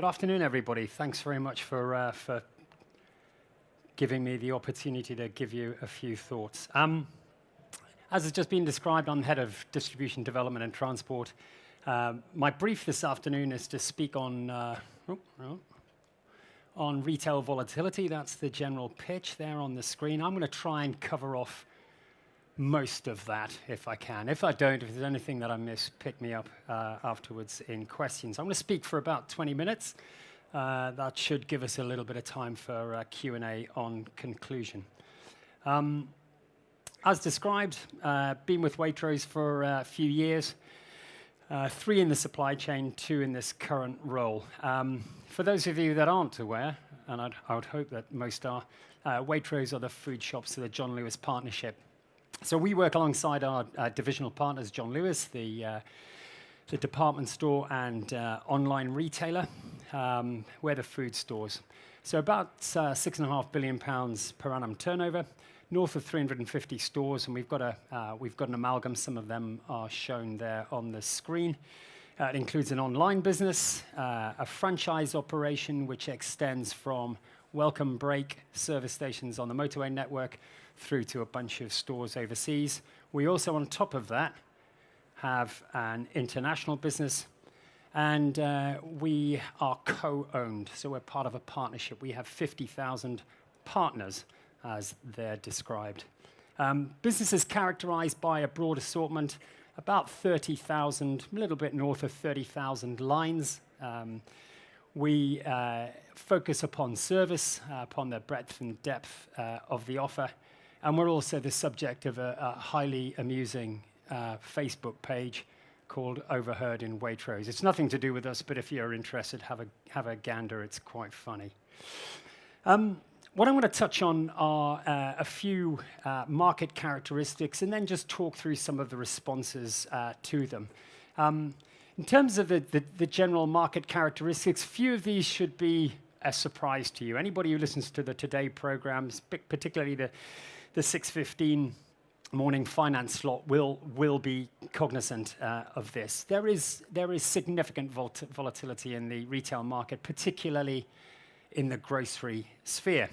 Good afternoon, everybody. Thanks very much for giving me the opportunity to give you a few thoughts. As has just been described, I'm head of distribution, development, and transport. My brief this afternoon is to speak on retail volatility. That's the general pitch there on the screen. I'm going to try and cover off most of that if I can. If I don't, if there's anything that I miss, pick me up afterwards in questions. I'm going to speak for about 20 minutes. That should give us a little bit of time for Q&A on conclusion. As described, been with Waitrose for a few years, 3 in the supply chain, 2 in this current role. For those of you that aren't aware, and I would hope that most are, Waitrose are the food shops of the John Lewis Partnership. So we work alongside our divisional partners, John Lewis, the department store and online retailer. We're the food stores. So about £6.5 billion per annum turnover, north of 350 stores, and we've got an amalgam. Some of them are shown there on the screen. It includes an online business, a franchise operation which extends from welcome break service stations on the motorway network through to a bunch of stores overseas. We also, on top of that, have an international business, and we are co-owned, so we're part of a partnership. We have 50,000 partners, as they're described. Business is characterized by a broad assortment, about 30,000, a little bit north of 30,000 lines. We focus upon service, upon the breadth and depth of the offer, and we're also the subject of a highly amusing Facebook page called Overheard in Waitrose. It's nothing to do with us, but if you're interested, have a gander. It's quite funny. What I'm going to touch on are a few market characteristics and then just talk through some of the responses to them. In terms of the general market characteristics, few of these should be a surprise to you. Anybody who listens to the Today programs, particularly the 6:15 morning finance slot, will be cognizant of this. There is significant volatility in the retail market, particularly in the grocery sphere.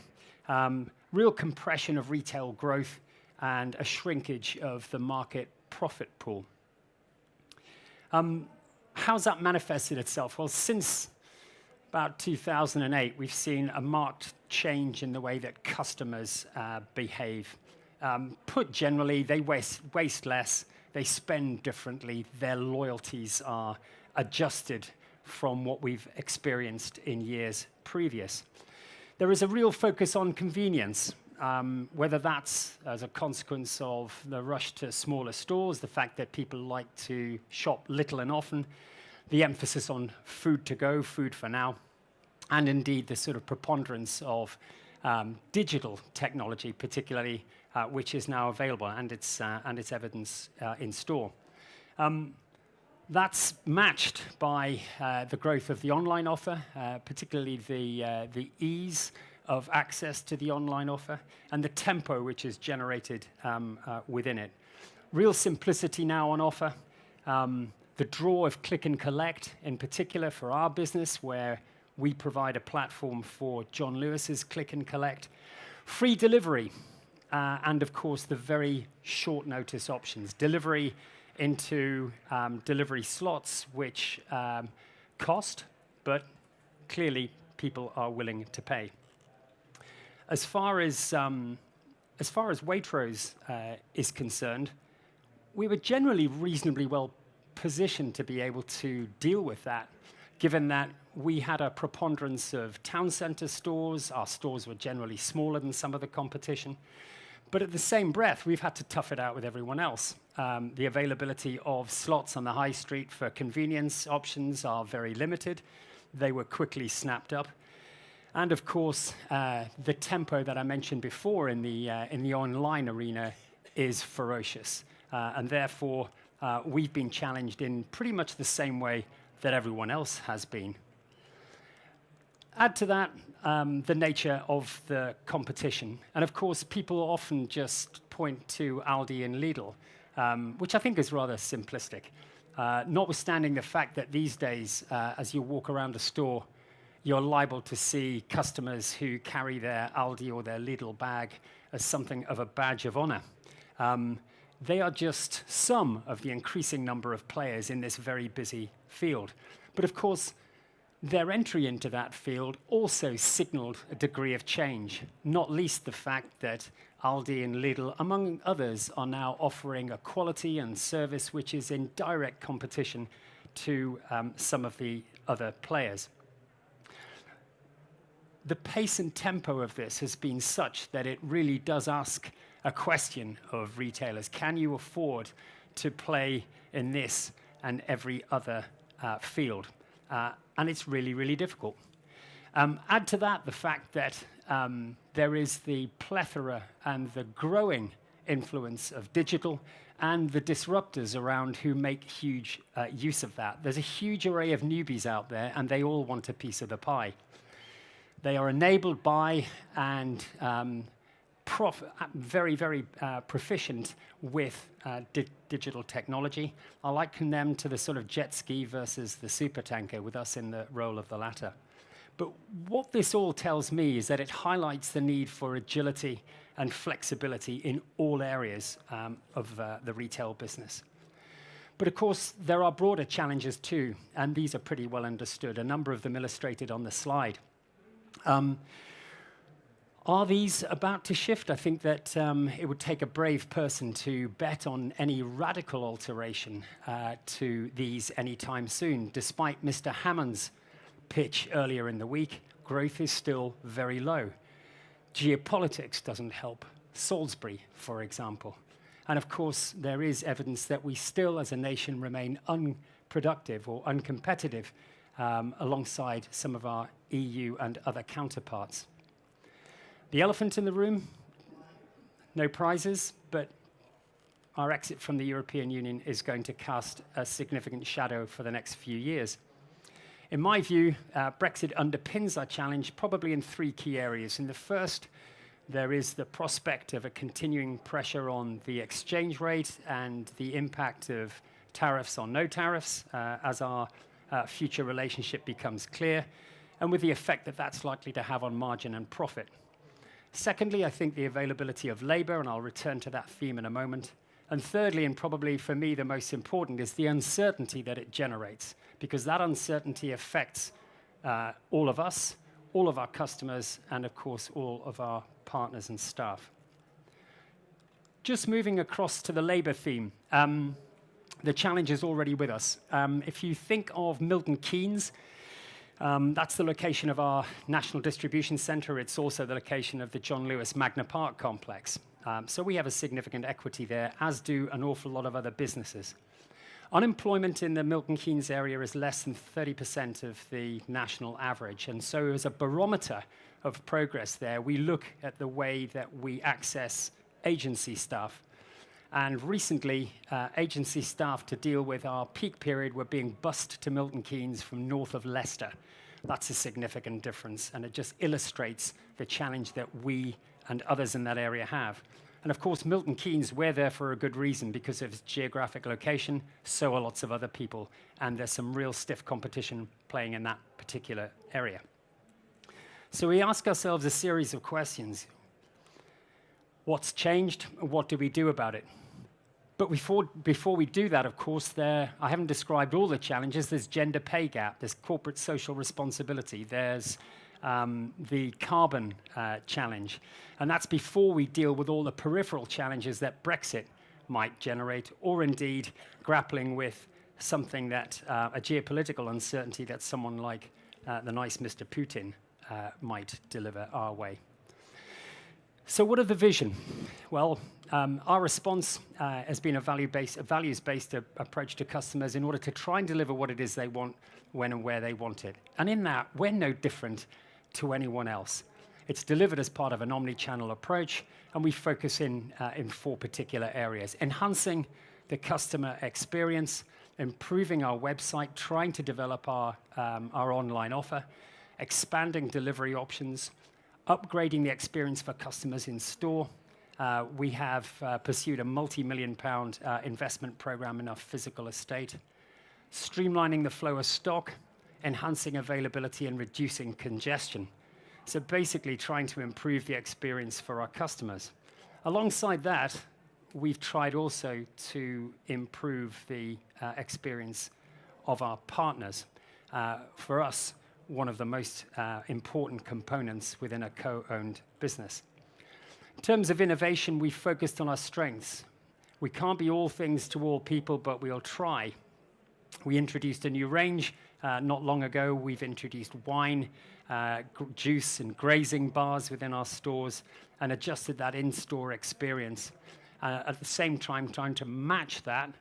Real compression of retail growth and a shrinkage of the market profit pool. How's that manifested itself? Well, since about 2008, we've seen a marked change in the way that customers behave. Put generally, they waste less, they spend differently, their loyalties are adjusted from what we've experienced in years previous. There is a real focus on convenience, whether that's as a consequence of the rush to smaller stores, the fact that people like to shop little and often, the emphasis on food to go, food for now, and indeed the sort of preponderance of digital technology, particularly, which is now available, and its evidence in store. That's matched by the growth of the online offer, particularly the ease of access to the online offer, and the tempo which is generated within it. Real simplicity now on offer. The draw of click and collect, in particular for our business, where we provide a platform for John Lewis's click and collect. Free delivery, and of course the very short notice options. Delivery into delivery slots, which cost, but clearly people are willing to pay. As far as Waitrose is concerned, we were generally reasonably well positioned to be able to deal with that, given that we had a preponderance of town centre stores. Our stores were generally smaller than some of the competition. But at the same breath, we've had to tough it out with everyone else. The availability of slots on the high street for convenience options are very limited. They were quickly snapped up. And of course, the tempo that I mentioned before in the online arena is ferocious. And therefore, we've been challenged in pretty much the same way that everyone else has been. Add to that the nature of the competition. And of course, people often just point to Aldi and Lidl, which I think is rather simplistic. Notwithstanding the fact that these days, as you walk around a store, you're liable to see customers who carry their Aldi or their Lidl bag as something of a badge of honor. They are just some of the increasing number of players in this very busy field. But of course, their entry into that field also signaled a degree of change, not least the fact that Aldi and Lidl, among others, are now offering a quality and service which is in direct competition to some of the other players. The pace and tempo of this has been such that it really does ask a question of retailers. Can you afford to play in this and every other field? And it's really, really difficult. Add to that the fact that there is the plethora and the growing influence of digital and the disruptors around who make huge use of that. There's a huge array of newbies out there, and they all want a piece of the pie. They are enabled by and very, very proficient with digital technology. I liken them to the sort of jet ski versus the supertanker, with us in the role of the latter. But what this all tells me is that it highlights the need for agility and flexibility in all areas of the retail business. But of course, there are broader challenges too, and these are pretty well understood, a number of them illustrated on the slide. Are these about to shift? I think that it would take a brave person to bet on any radical alteration to these anytime soon. Despite Mr. Hammond's pitch earlier in the week, growth is still very low. Geopolitics doesn't help. Salisbury, for example. And of course, there is evidence that we still, as a nation, remain unproductive or uncompetitive alongside some of our EU and other counterparts. The elephant in the room, no prizes, but our exit from the European Union is going to cast a significant shadow for the next few years. In my view, Brexit underpins our challenge probably in three key areas. In the first, there is the prospect of a continuing pressure on the exchange rate and the impact of tariffs or no tariffs as our future relationship becomes clear, and with the effect that that's likely to have on margin and profit. Secondly, I think the availability of labor, and I'll return to that theme in a moment. And thirdly, and probably for me the most important, is the uncertainty that it generates, because that uncertainty affects all of us, all of our customers, and of course all of our partners and staff. Just moving across to the labor theme, the challenge is already with us. If you think of Milton Keynes, that's the location of our National Distribution Centre. It's also the location of the John Lewis Magna Park complex. So we have a significant equity there, as do an awful lot of other businesses. Unemployment in the Milton Keynes area is less than 30% of the national average. And so as a barometer of progress there, we look at the way that we access agency staff. And recently, agency staff to deal with our peak period were being bussed to Milton Keynes from north of Leicester. That's a significant difference, and it just illustrates the challenge that we and others in that area have. And of course, Milton Keynes, we're there for a good reason because of its geographic location, so are lots of other people, and there's some real stiff competition playing in that particular area. So we ask ourselves a series of questions. What's changed? What do we do about it? But before we do that, of course, I haven't described all the challenges. There's gender pay gap, there's corporate social responsibility, there's the carbon challenge. And that's before we deal with all the peripheral challenges that Brexit might generate, or indeed grappling with something that, a geopolitical uncertainty that someone like the nice Mr. Putin might deliver our way. So what are the vision? Well, our response has been a values-based approach to customers in order to try and deliver what it is they want, when and where they want it. And in that, we're no different to anyone else. It's delivered as part of an omni-channel approach, and we focus in four particular areas: enhancing the customer experience, improving our website, trying to develop our online offer, expanding delivery options, upgrading the experience for customers in store. We have pursued a multi-million-pound investment program in our physical estate, streamlining the flow of stock, enhancing availability and reducing congestion. So basically trying to improve the experience for our customers. Alongside that, we've tried also to improve the experience of our partners. For us, one of the most important components within a co-owned business. In terms of innovation, we focused on our strengths. We can't be all things to all people, but we'll try. We introduced a new range not long ago. We've introduced wine, juice and grazing bars within our stores and adjusted that in-store experience. At the same time, trying to match that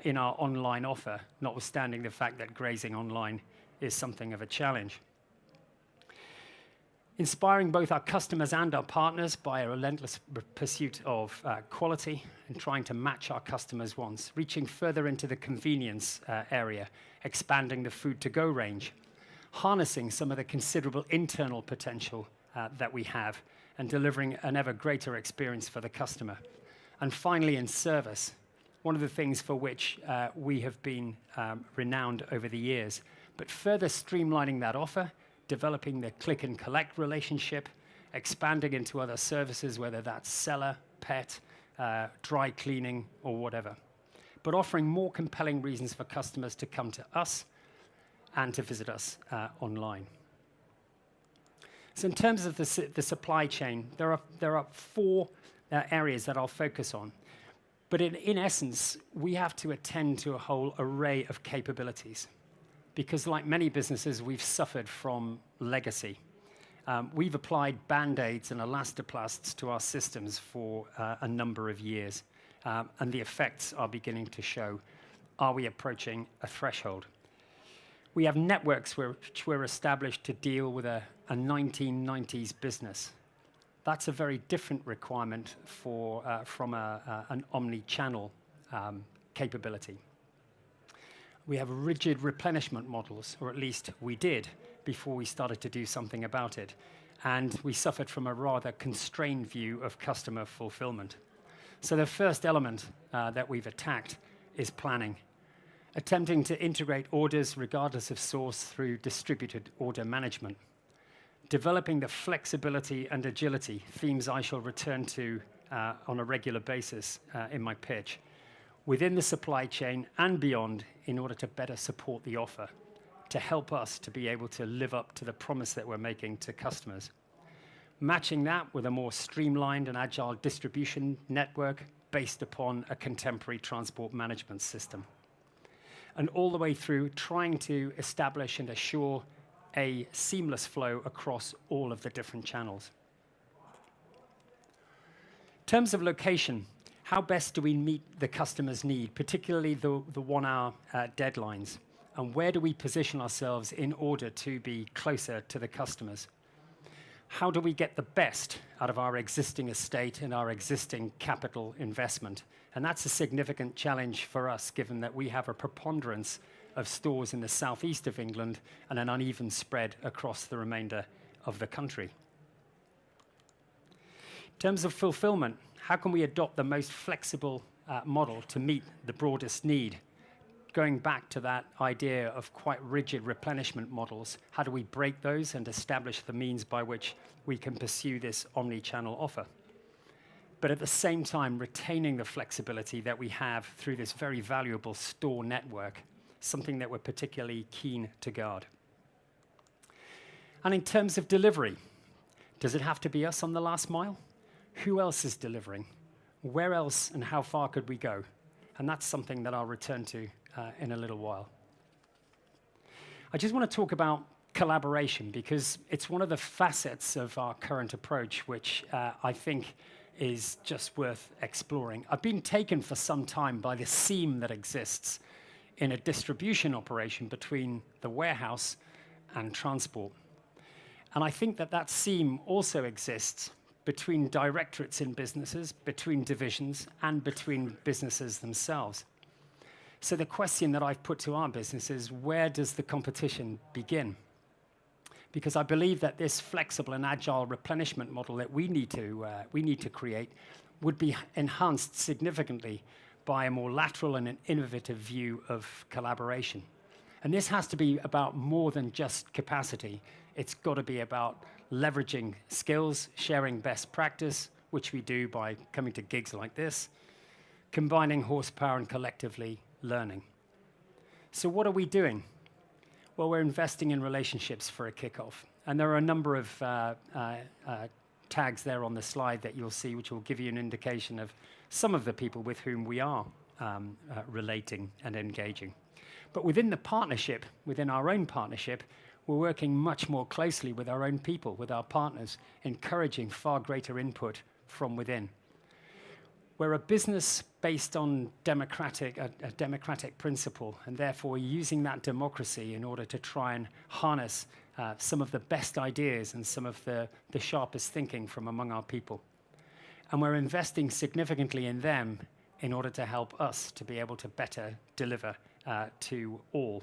in our online offer, notwithstanding the fact that grazing online is something of a challenge. Inspiring both our customers and our partners by a relentless pursuit of quality and trying to match our customers' wants, reaching further into the convenience area, expanding the food-to-go range, harnessing some of the considerable internal potential that we have, and delivering an ever greater experience for the customer. And finally, in service, one of the things for which we have been renowned over the years, but further streamlining that offer, developing the click and collect relationship, expanding into other services, whether that's seller, pet, dry cleaning, or whatever. But offering more compelling reasons for customers to come to us and to visit us online. So in terms of the supply chain, there are four areas that I'll focus on. But in essence, we have to attend to a whole array of capabilities. Because like many businesses, we've suffered from legacy. We've applied Band-Aids and elastoplasts to our systems for a number of years, and the effects are beginning to show. Are we approaching a threshold? We have networks which were established to deal with a 1990s business. That's a very different requirement from an omni-channel capability. We have rigid replenishment models, or at least we did before we started to do something about it. And we suffered from a rather constrained view of customer fulfillment. So the first element that we've attacked is planning, attempting to integrate orders regardless of source through distributed order management, developing the flexibility and agility, themes I shall return to on a regular basis in my pitch, within the supply chain and beyond in order to better support the offer, to help us to be able to live up to the promise that we're making to customers. Matching that with a more streamlined and agile distribution network based upon a contemporary transport management system. And all the way through trying to establish and assure a seamless flow across all of the different channels. In terms of location, how best do we meet the customer's need, particularly the 1 hour deadlines? And where do we position ourselves in order to be closer to the customers? How do we get the best out of our existing estate and our existing capital investment? And that's a significant challenge for us, given that we have a preponderance of stores in the southeast of England and an uneven spread across the remainder of the country. In terms of fulfillment, how can we adopt the most flexible model to meet the broadest need? Going back to that idea of quite rigid replenishment models, how do we break those and establish the means by which we can pursue this omni-channel offer? But at the same time, retaining the flexibility that we have through this very valuable store network, something that we're particularly keen to guard. And in terms of delivery, does it have to be us on the last mile? Who else is delivering? Where else and how far could we go? And that's something that I'll return to in a little while. I just want to talk about collaboration because it's one of the facets of our current approach which I think is just worth exploring. I've been taken for some time by the seam that exists in a distribution operation between the warehouse and transport. And I think that that seam also exists between directorates in businesses, between divisions, and between businesses themselves. So the question that I've put to our business is, where does the competition begin? Because I believe that this flexible and agile replenishment model that we need to create would be enhanced significantly by a more lateral and an innovative view of collaboration. And this has to be about more than just capacity. It's got to be about leveraging skills, sharing best practice, which we do by coming to gigs like this, combining horsepower and collectively learning. So what are we doing? Well, we're investing in relationships for a kickoff. And there are a number of tags there on the slide that you'll see, which will give you an indication of some of the people with whom we are relating and engaging. But within the partnership, within our own partnership, we're working much more closely with our own people, with our partners, encouraging far greater input from within. We're a business based on a democratic principle, and therefore using that democracy in order to try and harness some of the best ideas and some of the sharpest thinking from among our people. And we're investing significantly in them in order to help us to be able to better deliver to all.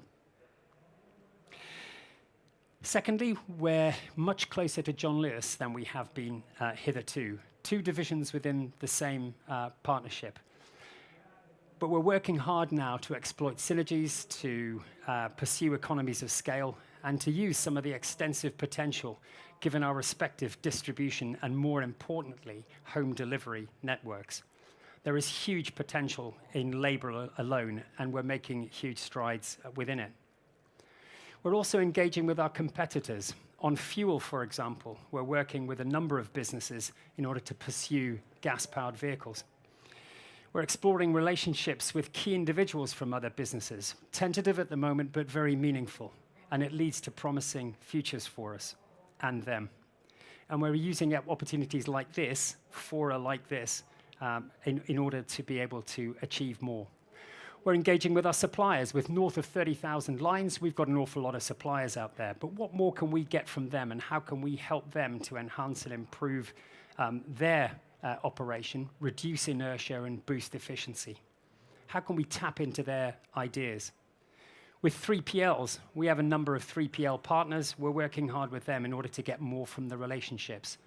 Secondly, we're much closer to John Lewis than we have been hitherto. Two divisions within the same partnership. But we're working hard now to exploit synergies, to pursue economies of scale, and to use some of the extensive potential given our respective distribution and, more importantly, home delivery networks. There is huge potential in labor alone, and we're making huge strides within it. We're also engaging with our competitors. On fuel, for example, we're working with a number of businesses in order to pursue gas-powered vehicles. We're exploring relationships with key individuals from other businesses, tentative at the moment, but very meaningful, and it leads to promising futures for us and them. And we're using opportunities like this, fora like this, in order to be able to achieve more. We're engaging with our suppliers. With north of 30,000 lines, we've got an awful lot of suppliers out there. But what more can we get from them, and how can we help them to enhance and improve their operation, reduce inertia, and boost efficiency? How can we tap into their ideas? With 3PLs, we have a number of 3PL partners. We're working hard with them in order to get more from the relationships.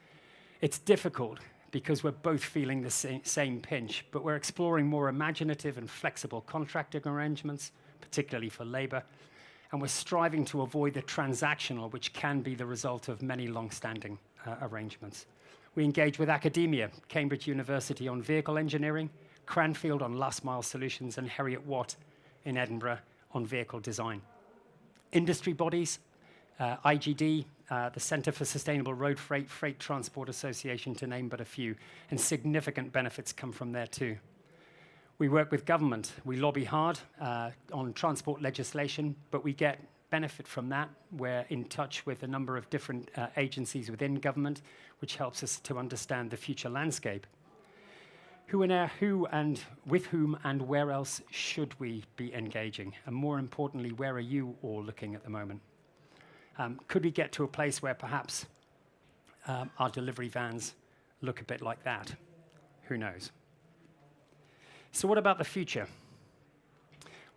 It's difficult because we're both feeling the same pinch, but we're exploring more imaginative and flexible contracting arrangements, particularly for labor, and we're striving to avoid the transactional, which can be the result of many long-standing arrangements. We engage with academia, Cambridge University on vehicle engineering, Cranfield on last-mile solutions, and Heriot-Watt in Edinburgh on vehicle design. Industry bodies, IGD, the Centre for Sustainable Road Freight, Freight Transport Association, to name but a few, and significant benefits come from there too. We work with government. We lobby hard on transport legislation, but we get benefit from that. We're in touch with a number of different agencies within government, which helps us to understand the future landscape. Who and with whom and where else should we be engaging? And more importantly, where are you all looking at the moment? Could we get to a place where perhaps our delivery vans look a bit like that? Who knows? So what about the future?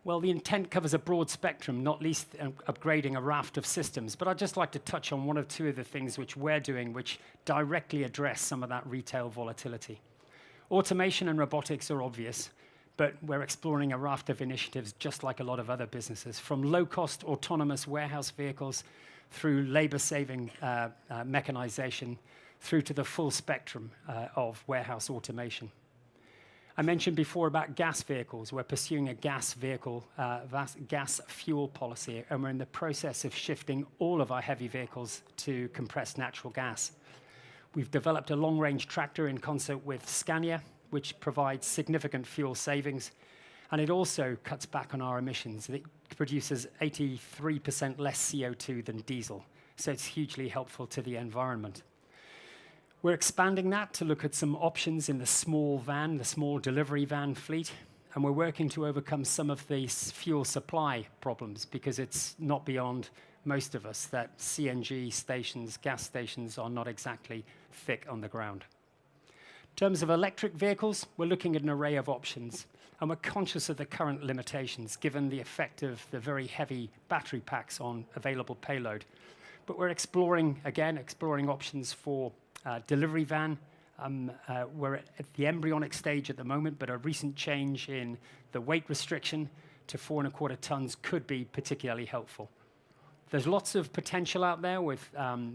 Well, the intent covers a broad spectrum, not least upgrading a raft of systems. But I'd just like to touch on one or two of the things which we're doing which directly address some of that retail volatility. Automation and robotics are obvious, but we're exploring a raft of initiatives just like a lot of other businesses, from low-cost autonomous warehouse vehicles through labor-saving mechanization, through to the full spectrum of warehouse automation. I mentioned before about gas vehicles. We're pursuing a gas fuel policy, and we're in the process of shifting all of our heavy vehicles to compressed natural gas. We've developed a long-range tractor in concert with Scania, which provides significant fuel savings, and it also cuts back on our emissions. It produces 83% less CO2 than diesel, so it's hugely helpful to the environment. We're expanding that to look at some options in the small delivery van fleet, and we're working to overcome some of these fuel supply problems because it's not beyond most of us that CNG stations, gas stations, are not exactly thick on the ground. In terms of electric vehicles, we're looking at an array of options, and we're conscious of the current limitations given the effect of the very heavy battery packs on available payload. But we're exploring options for delivery van. We're at the embryonic stage at the moment, but a recent change in the weight restriction to 4.25 tons could be particularly helpful. There's lots of potential out there with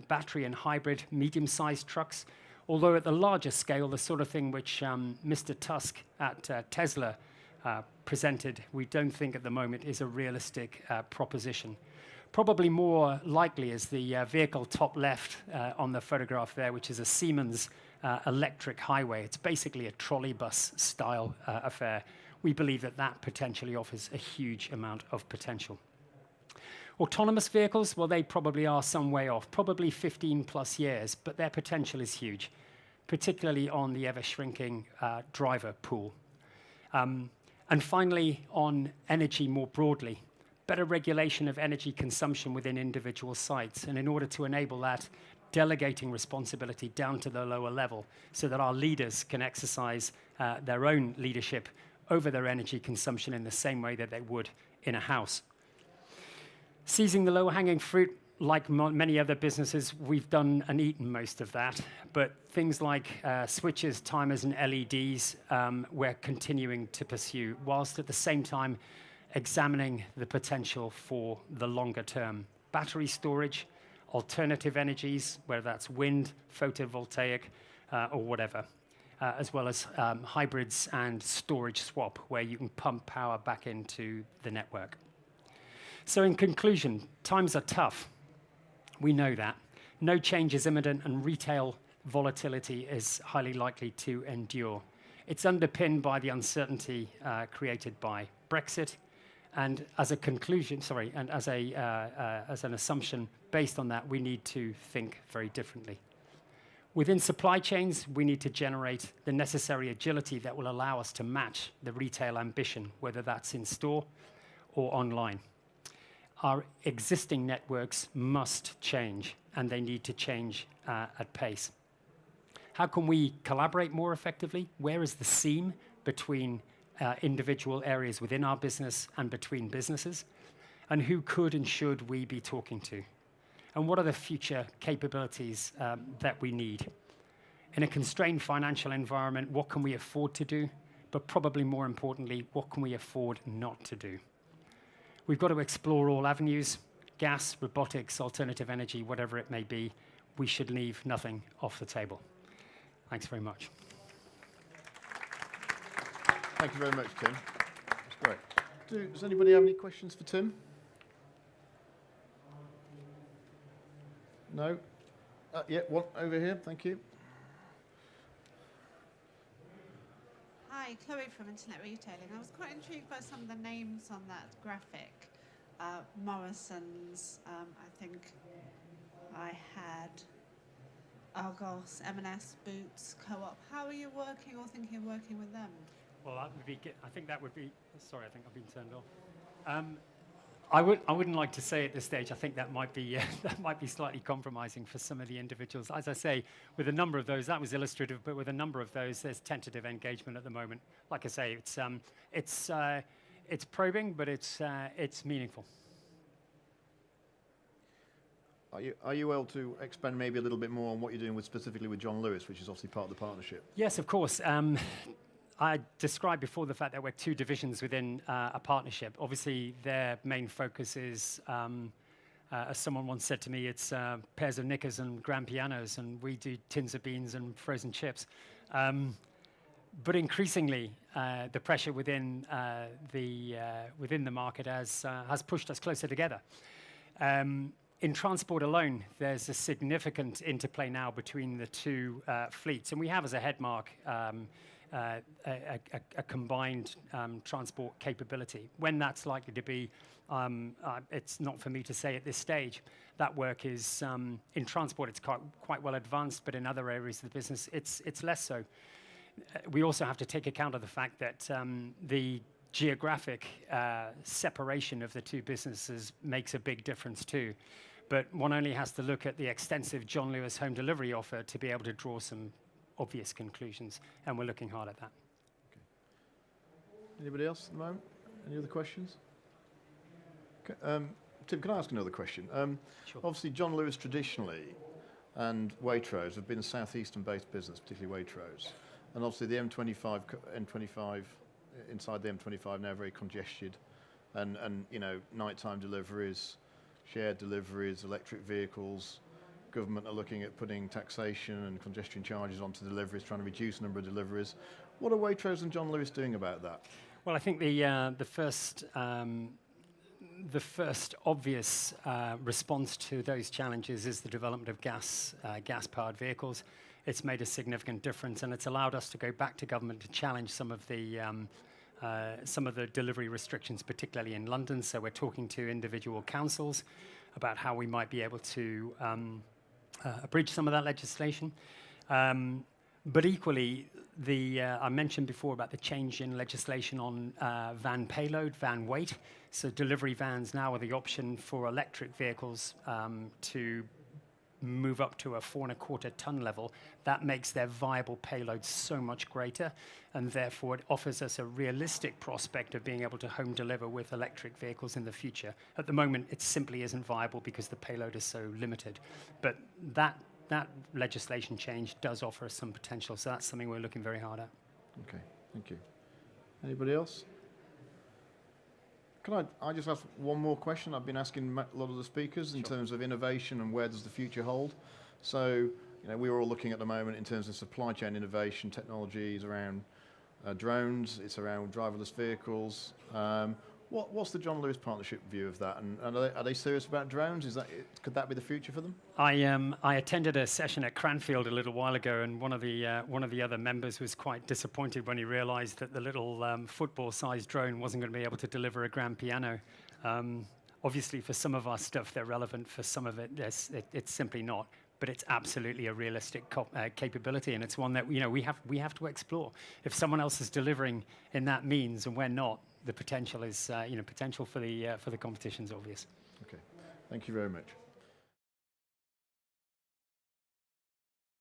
battery and hybrid medium-sized trucks, although at the larger scale, the sort of thing which Mr. Tusk at Tesla presented, we don't think at the moment is a realistic proposition. Probably more likely is the vehicle top left on the photograph there, which is a Siemens electric highway. It's basically a trolley bus style affair. We believe that that potentially offers a huge amount of potential. Autonomous vehicles, well, they probably are some way off, probably 15 plus years, but their potential is huge, particularly on the ever-shrinking driver pool. And finally, on energy more broadly, better regulation of energy consumption within individual sites. And in order to enable that, delegating responsibility down to the lower level so that our leaders can exercise their own leadership over their energy consumption in the same way that they would in a house. Seizing the low-hanging fruit, like many other businesses, we've done and eaten most of that. But things like switches, timers, and LEDs, we're continuing to pursue, whilst at the same time examining the potential for the longer term. Battery storage, alternative energies, whether that's wind, photovoltaic, or whatever, as well as hybrids and storage swap, where you can pump power back into the network. So in conclusion, times are tough. We know that. No change is imminent, and retail volatility is highly likely to endure. It's underpinned by the uncertainty created by Brexit, and as a conclusion, and as an assumption based on that, we need to think very differently. Within supply chains, we need to generate the necessary agility that will allow us to match the retail ambition, whether that's in store or online. Our existing networks must change, and they need to change at pace. How can we collaborate more effectively? Where is the seam between individual areas within our business and between businesses? And who could and should we be talking to? And what are the future capabilities that we need? In a constrained financial environment, what can we afford to do? But probably more importantly, what can we afford not to do? We've got to explore all avenues, gas, robotics, alternative energy, whatever it may be. We should leave nothing off the table. Thanks very much. Thank you very much, Tim. That's great. Does anybody have any questions for Tim? No? Yeah, one over here, thank you. Hi, Chloe from Internet Retailing. I was quite intrigued by some of the names on that graphic. Morrison's, I think I had Argos, M&S, Boots, Co-op. How are you working or thinking of working with them? Well, that would be, I think that would be, sorry, I think I've been turned off. I wouldn't like to say at this stage. I think that might be slightly compromising for some of the individuals. As I say, with a number of those, that was illustrative, but with a number of those, there's tentative engagement at the moment. Like I say, it's probing, but it's meaningful. Are you able to expand maybe a little bit more on what you're doing specifically with John Lewis, which is obviously part of the partnership? Yes, of course. I described before the fact that we're two divisions within a partnership. Obviously, their main focus is, as someone once said to me, it's pairs of knickers and grand pianos, and we do tins of beans and frozen chips. But increasingly, the pressure within the market has pushed us closer together. In transport alone, there's a significant interplay now between the two fleets, and we have as a headmark a combined transport capability. When that's likely to be, it's not for me to say at this stage. That work is, in transport, it's quite well advanced, but in other areas of the business, it's less so. We also have to take account of the fact that the geographic separation of the two businesses makes a big difference too. But one only has to look at the extensive John Lewis home delivery offer to be able to draw some obvious conclusions, and we're looking hard at that. Okay. Anybody else at the moment? Any other questions? Okay. Tim, can I ask another question? Sure. Obviously, John Lewis traditionally and Waitrose have been a southeastern-based business, particularly Waitrose. And obviously the M25, inside the M25 now very congested and you know, nighttime deliveries, shared deliveries, electric vehicles. Government are looking at putting taxation and congestion charges onto deliveries, trying to reduce the number of deliveries. What are Waitrose and John Lewis doing about that? Well, I think the first obvious response to those challenges is the development of gas-powered vehicles. It's made a significant difference, and it's allowed us to go back to government to challenge some of the delivery restrictions, particularly in London. So we're talking to individual councils about how we might be able to abridge some of that legislation. But equally, I mentioned before about the change in legislation on van payload, van weight. So delivery vans now are the option for electric vehicles to move up to a 4.25 ton level. That makes their viable payload so much greater, and therefore it offers us a realistic prospect of being able to home deliver with electric vehicles in the future. At the moment, it simply isn't viable because the payload is so limited. But that legislation change does offer us some potential, so that's something we're looking very hard at. Okay, thank you. Anybody else? Can I just ask one more question? I've been asking a lot of the speakers in terms of innovation and where does the future hold. So, you know, we're all looking at the moment in terms of supply chain innovation, technologies around drones, it's around driverless vehicles. What's the John Lewis Partnership view of that? And are they serious about drones? Could that be the future for them? I attended a session at Cranfield a little while ago, and one of the other members was quite disappointed when he realised that the little football-sized drone wasn't going to be able to deliver a grand piano. Obviously, for some of our stuff, they're relevant. For some of it, it's simply not. But it's absolutely a realistic capability, and it's one that we have to explore. If someone else is delivering in that means and we're not, the potential is potential for the competition is obvious. Okay, thank you very much.